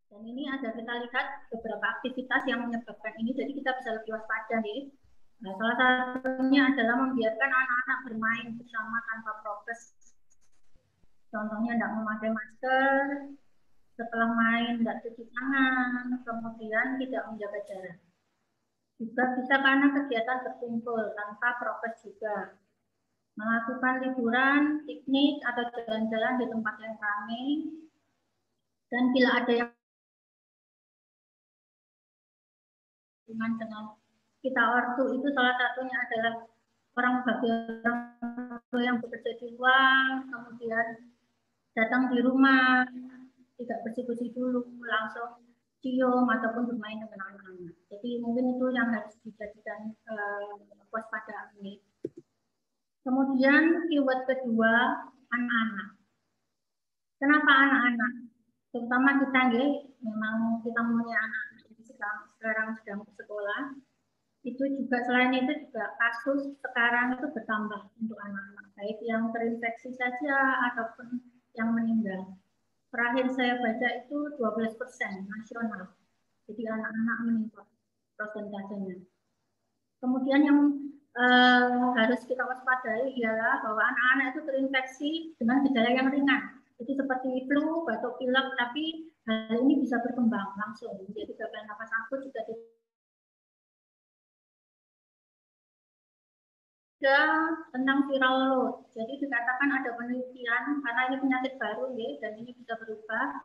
Dan ini ada kita lihat beberapa aktivitas yang menyebabkan ini, jadi kita bisa lebih waspada nih. Nah, salah satunya adalah membiarkan anak-anak bermain bersama tanpa prokes. Contohnya tidak memakai masker, setelah main tidak cuci tangan, kemudian tidak menjaga jarak. Juga bisa karena kegiatan berkumpul tanpa prokes juga. Melakukan liburan, piknik, atau jalan-jalan di tempat yang ramai. Dan bila ada yang dengan kita ortu itu salah satunya adalah orang tua yang bekerja di luar, kemudian datang di rumah, tidak bersih-bersih dulu, langsung cium ataupun bermain dengan anak-anak. Jadi mungkin itu yang harus dijadikan waspada ini. Kemudian keyword kedua, anak-anak. Kenapa anak-anak? Terutama kita, memang kita punya anak sekarang sedang bersekolah. Itu juga selain itu juga kasus sekarang itu bertambah untuk anak-anak, baik yang terinfeksi saja ataupun yang meninggal. Terakhir saya baca itu 12% nasional. Jadi anak-anak meninggal persentasenya. Kemudian yang harus kita waspadai ialah bahwa anak-anak itu terinfeksi dengan gejala yang ringan. Jadi seperti flu, batuk pilek, tapi hal ini bisa berkembang langsung. Jadi gagal nafas akut juga tentang viral load. Jadi dikatakan ada penelitian karena ini penyakit baru ya, dan ini bisa berubah.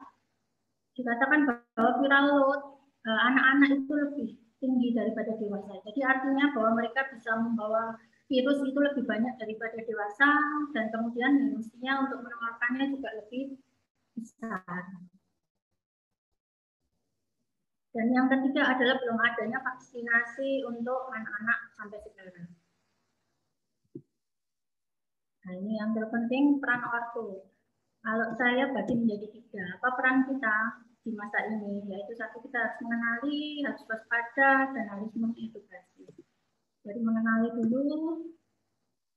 Dikatakan bahwa viral load anak-anak itu lebih tinggi daripada dewasa. Jadi artinya bahwa mereka bisa membawa virus itu lebih banyak daripada dewasa, dan kemudian mestinya untuk menularkannya juga lebih besar. Dan yang ketiga adalah belum adanya vaksinasi untuk anak-anak sampai sekarang. Nah, ini yang terpenting peran ortu. Kalau saya bagi menjadi tiga, apa peran kita di masa ini? Yaitu satu, kita harus mengenali, harus waspada, dan harus mengedukasi. Jadi mengenali dulu,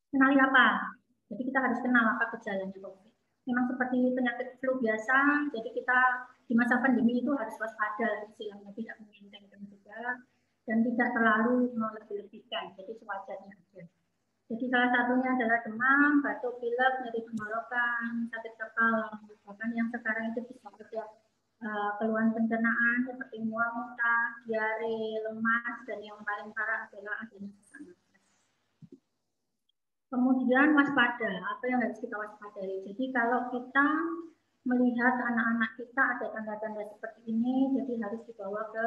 kenali apa? Jadi kita harus kenal apa gejalanya COVID. Memang seperti penyakit flu biasa, jadi kita di masa pandemi itu harus waspada, istilahnya tidak mengentengkan juga, dan tidak terlalu melebih-lebihkan, jadi sewajarnya aja. Jadi salah satunya adalah demam, batuk, pilek, nyeri tenggorokan, sakit kepala, bahkan yang sekarang itu bisa ada keluhan pencernaan seperti mual, muntah, diare, lemas, dan yang paling parah adalah adanya sesak nafas. Kemudian waspada, apa yang harus kita waspadai? Jadi kalau kita melihat anak-anak kita ada tanda-tanda seperti ini, jadi harus dibawa ke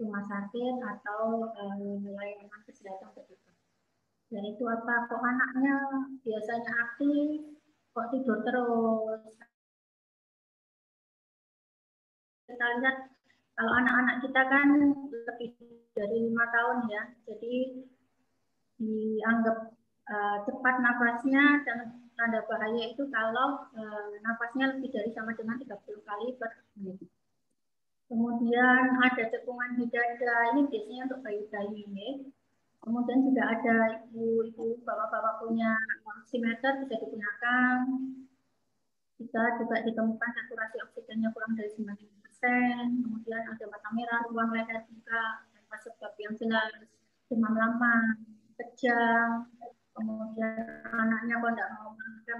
rumah sakit atau layanan kesehatan terdekat. Yaitu apa? Kok anaknya biasanya aktif, kok tidur terus. Kita lihat kalau anak-anak kita kan lebih dari 5 tahun ya, jadi dianggap cepat nafasnya, dan tanda bahaya itu kalau nafasnya lebih dari sama dengan 30 kali per menit. Kemudian ada cekungan di dada, ini biasanya untuk bayi-bayi ya. Kemudian juga ada ibu-ibu, bapak-bapak punya oximeter bisa digunakan. Bisa juga ditemukan saturasi oksigennya kurang dari 90%. Kemudian ada mata merah, ruang leher juga, tanpa sebab yang jelas, demam lama, kejang. Kemudian anaknya kok tidak mau makan,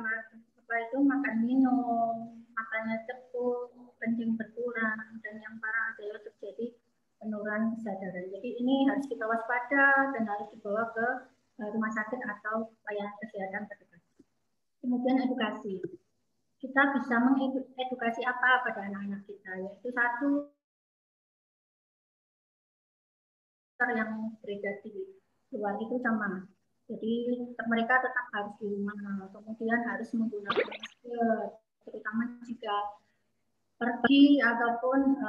apa itu makan minum, matanya cepu, kencing berkurang, dan yang parah adalah terjadi penurunan kesadaran. Jadi ini harus kita waspada dan harus dibawa ke rumah sakit atau layanan kesehatan terdekat. Kemudian edukasi. Kita bisa mengedukasi apa pada anak-anak kita, yaitu satu, yang beredar di luar itu sama. Jadi mereka tetap harus di rumah, kemudian harus menggunakan masker, terutama jika pergi ataupun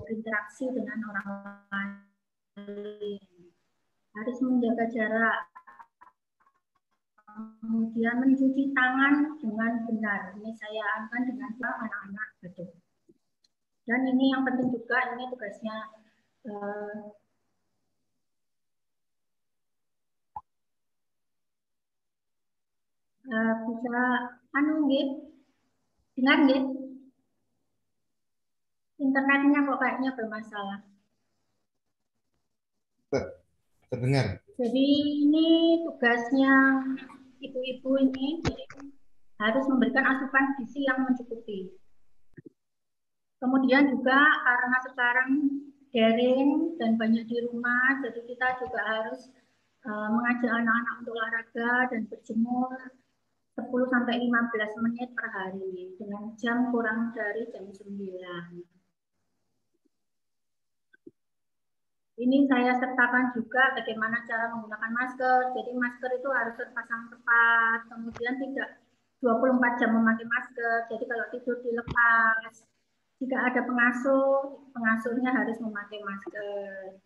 berinteraksi dengan orang lain. Harus menjaga jarak, kemudian mencuci tangan dengan benar. Ini saya akan dengan anak-anak betul. Dan ini yang penting juga, ini tugasnya bisa dengar Internetnya kok kayaknya bermasalah. Terdengar. Jadi ini tugasnya ibu-ibu ini, jadi harus memberikan asupan gizi yang mencukupi. Kemudian juga karena sekarang daring dan banyak di rumah, jadi kita juga harus mengajak anak-anak untuk olahraga dan berjemur 10-15 menit per hari dengan jam kurang dari jam 9. Ini saya sertakan juga bagaimana cara menggunakan masker. Jadi masker itu harus terpasang tepat, kemudian tidak 24 jam memakai masker. Jadi kalau tidur dilepas. Jika ada pengasuh, pengasuhnya harus memakai masker.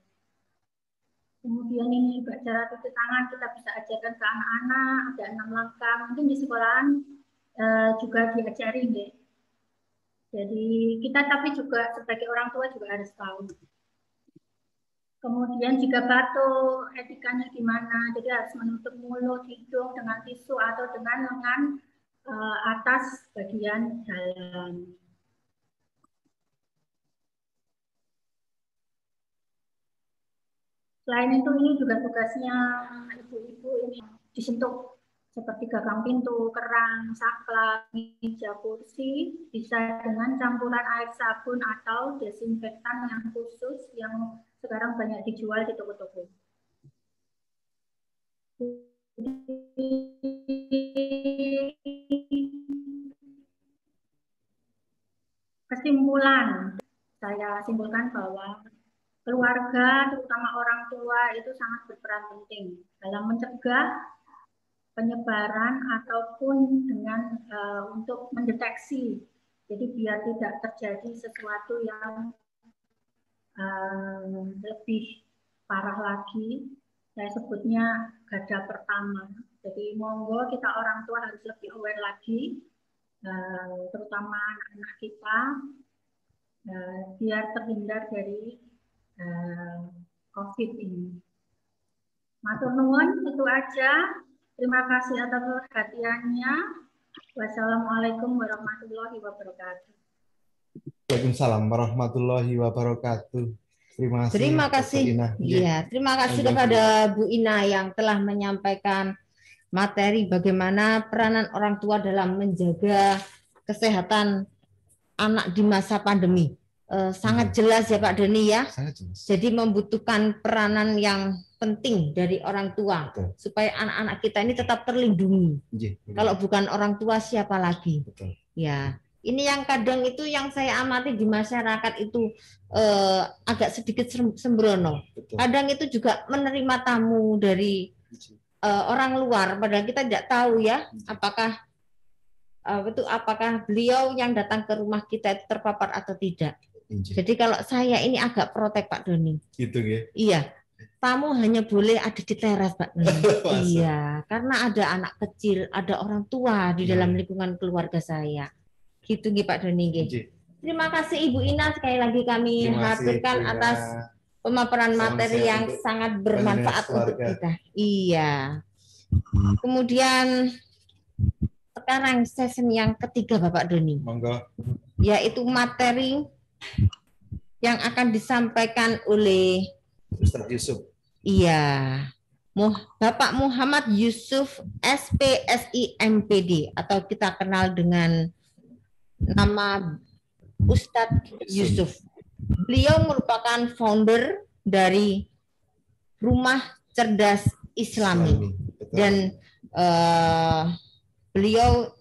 Kemudian ini juga cara cuci tangan kita bisa ajarkan ke anak-anak, ada 6 langkah. Mungkin di sekolahan juga diajarin deh. Jadi kita tapi juga sebagai orang tua juga harus tahu. Kemudian jika batuk, etikanya gimana? Jadi harus menutup mulut, hidung dengan tisu atau dengan lengan atas bagian dalam. Selain itu ini juga tugasnya ibu-ibu ini disentuh seperti gagang pintu, kerang, saklar, meja, kursi, bisa dengan campuran air sabun atau desinfektan yang khusus yang sekarang banyak dijual di toko-toko. Kesimpulan, saya simpulkan bahwa keluarga, terutama orang tua, itu sangat berperan penting dalam mencegah penyebaran ataupun dengan untuk mendeteksi. Jadi biar tidak terjadi sesuatu yang lebih parah lagi. Saya sebutnya garda pertama. Jadi monggo kita orang tua harus lebih aware lagi, terutama anak-anak kita, biar terhindar dari COVID ini. Matur nuwun, itu aja. Terima kasih atas perhatiannya. Wassalamualaikum warahmatullahi wabarakatuh. Waalaikumsalam warahmatullahi wabarakatuh. Terima kasih. Iya, terima kasih kepada Bu Ina yang telah menyampaikan materi bagaimana peranan orang tua dalam menjaga kesehatan anak di masa pandemi. Sangat jelas ya Pak Doni ya. Jadi membutuhkan peranan yang penting dari orang tua. Betul. Supaya anak-anak kita ini tetap terlindungi. Kalau bukan orang tua siapa lagi? Betul. Ya, ini yang kadang itu yang saya amati di masyarakat itu agak sedikit sembrono. Betul. Kadang itu juga menerima tamu dari orang luar, padahal kita tidak tahu ya apakah beliau yang datang ke rumah kita itu terpapar atau tidak. Jadi kalau saya ini agak protek Pak Doni. Gitu ya? Iya. Tamu hanya boleh ada di teras Pak Doni. Iya, karena ada anak kecil, ada orang tua di dalam lingkungan keluarga saya. Gitu nggih Pak Doni nggih. Terima kasih Ibu Ina, sekali lagi kami haturkan atas pemaparan materi yang sangat bermanfaat untuk kita. Iya. Kemudian sekarang sesi yang ketiga Bapak Doni. Monggo. Yaitu materi yang akan disampaikan oleh Ustaz Yusuf. Iya. Bapak Muhammad Yusuf SPSI MPD atau kita kenal dengan nama Ustadz Yusuf. Beliau merupakan founder dari Rumah Cerdas Islami. Dan beliau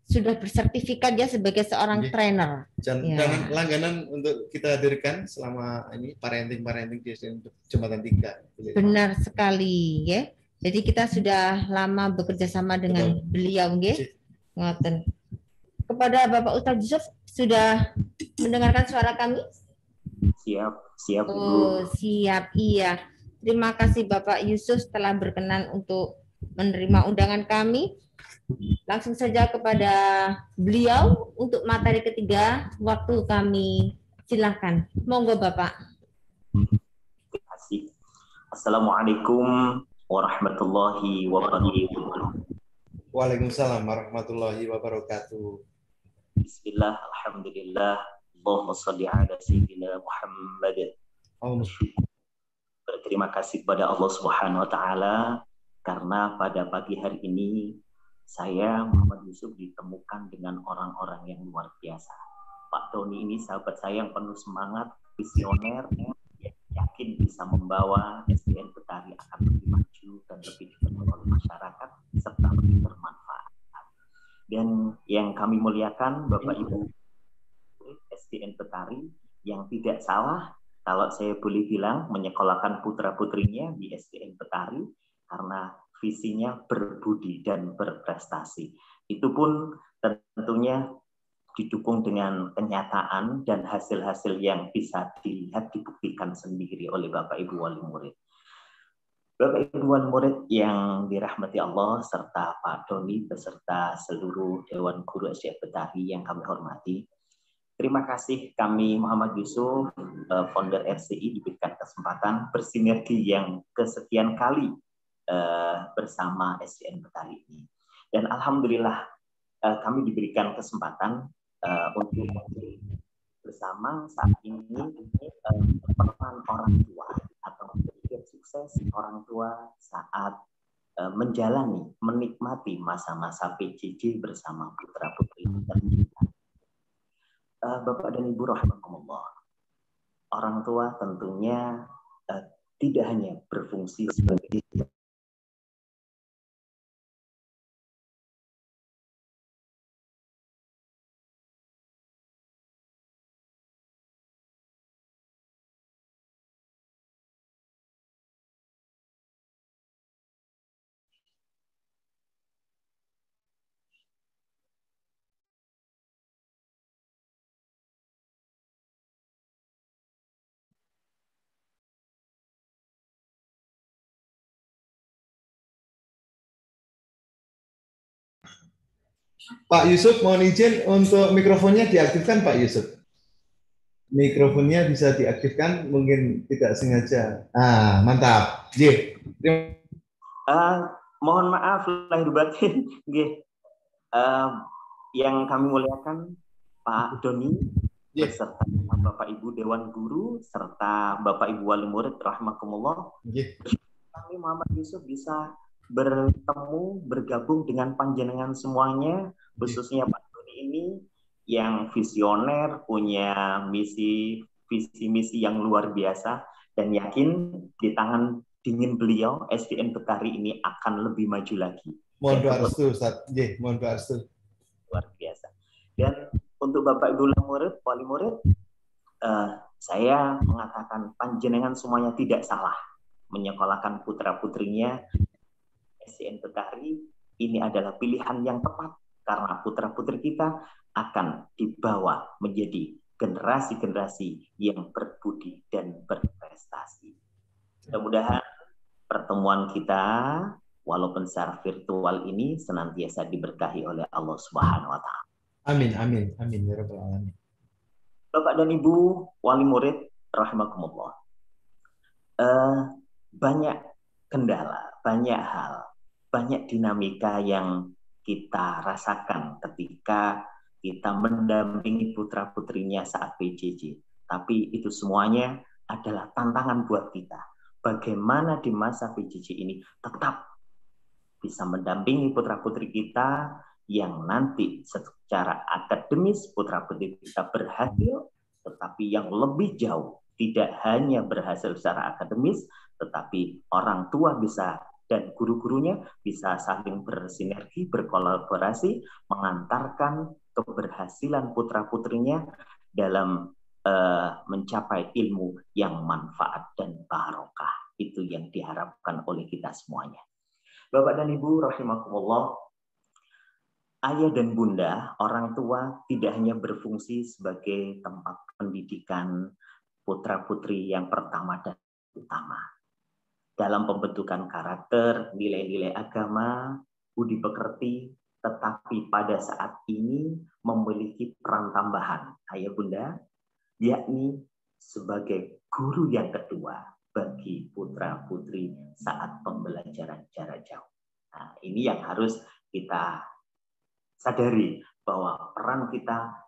sudah bersertifikat ya sebagai seorang trainer. Dan langganan untuk kita hadirkan selama ini parenting di Jembatan 3. Benar sekali ya. Jadi kita sudah lama bekerja sama dengan beliau nggih. Ngoten. Kepada Bapak Ustadz Yusuf sudah mendengarkan suara kami? Siap Ibu. Siap, iya. Terima kasih Bapak Yusuf telah berkenan untuk menerima undangan kami. Langsung saja kepada beliau untuk materi ketiga, waktu kami silakan. Monggo Bapak. Terima kasih. Assalamualaikum warahmatullahi wabarakatuh. Waalaikumsalam warahmatullahi wabarakatuh. Bismillah, alhamdulillah, Allahumma shalli ala sayyidina Muhammad. Berterima kasih kepada Allah Subhanahu wa taala karena pada pagi hari ini saya Muhammad Yusuf ditemukan dengan orang-orang yang luar biasa. Pak Doni ini sahabat saya yang penuh semangat, visioner, yakin bisa membawa SDN Betari akan lebih maju dan lebih dikenal oleh masyarakat serta lebih bermanfaat. Dan yang kami muliakan Bapak Ibu SDN Betari yang tidak salah kalau saya boleh bilang menyekolahkan putra-putrinya di SDN Betari karena visinya berbudi dan berprestasi. Itu pun tentunya didukung dengan kenyataan dan hasil-hasil yang bisa dilihat dibuktikan sendiri oleh Bapak Ibu wali murid. Bapak Ibu wali murid yang dirahmati Allah serta Pak Doni beserta seluruh Dewan Guru SDN Betari yang kami hormati. Terima kasih kami Muhammad Yusuf, founder RCI diberikan kesempatan bersinergi yang kesekian kali bersama SDN Betari ini. Dan alhamdulillah kami diberikan kesempatan untuk bersama saat ini peran orang tua atau menjadi sukses orang tua saat menjalani, menikmati masa-masa PJJ bersama putra-putri tercinta. Bapak dan Ibu rahimakumullah, orang tua tentunya tidak hanya berfungsi sebagai Pak Yusuf, mohon izin untuk mikrofonnya diaktifkan, Pak Yusuf. Mikrofonnya bisa diaktifkan, mungkin tidak sengaja. Mantap. Mohon maaf lahir batin. Yang kami muliakan Pak Doni beserta Bapak Ibu Dewan Guru serta Bapak Ibu wali murid rahimakumullah. Kami Muhammad Yusuf bisa bertemu, bergabung dengan panjenengan semuanya, khususnya Pak Doni ini yang visioner, punya visi misi yang luar biasa, dan yakin di tangan dingin beliau SDN Betari ini akan lebih maju lagi. Mohon doa restu, Ustaz. Mohon doa restu. Luar biasa. Dan untuk Bapak Ibu wali murid, saya mengatakan panjenengan semuanya tidak salah menyekolahkan putra-putrinya SDN Betari. Ini adalah pilihan yang tepat karena putra-putri kita akan dibawa menjadi generasi-generasi yang berbudi dan berprestasi. Mudah-mudahan pertemuan kita walaupun secara virtual ini senantiasa diberkahi oleh Allah Subhanahu wa taala. Amin, amin, amin ya rabbal alamin. Bapak dan Ibu wali murid rahimakumullah. Banyak kendala, banyak hal, banyak dinamika yang kita rasakan ketika kita mendampingi putra-putrinya saat PJJ. Tapi itu semuanya adalah tantangan buat kita. Bagaimana di masa PJJ ini tetap bisa mendampingi putra-putri kita yang nanti secara akademis putra-putri kita berhasil, tetapi yang lebih jauh tidak hanya berhasil secara akademis, tetapi orang tua bisa dan guru-gurunya bisa saling bersinergi, berkolaborasi, mengantarkan keberhasilan putra-putrinya dalam mencapai ilmu yang manfaat dan barokah. Itu yang diharapkan oleh kita semuanya. Bapak dan Ibu rahimakumullah, ayah dan bunda, orang tua tidak hanya berfungsi sebagai tempat pendidikan putra-putri yang pertama dan utama. Dalam pembentukan karakter, nilai-nilai agama, budi pekerti, tetapi pada saat ini memiliki peran tambahan, ayah bunda, yakni sebagai guru yang kedua bagi putra-putri saat pembelajaran jarak jauh. Nah, ini yang harus kita sadari bahwa peran kita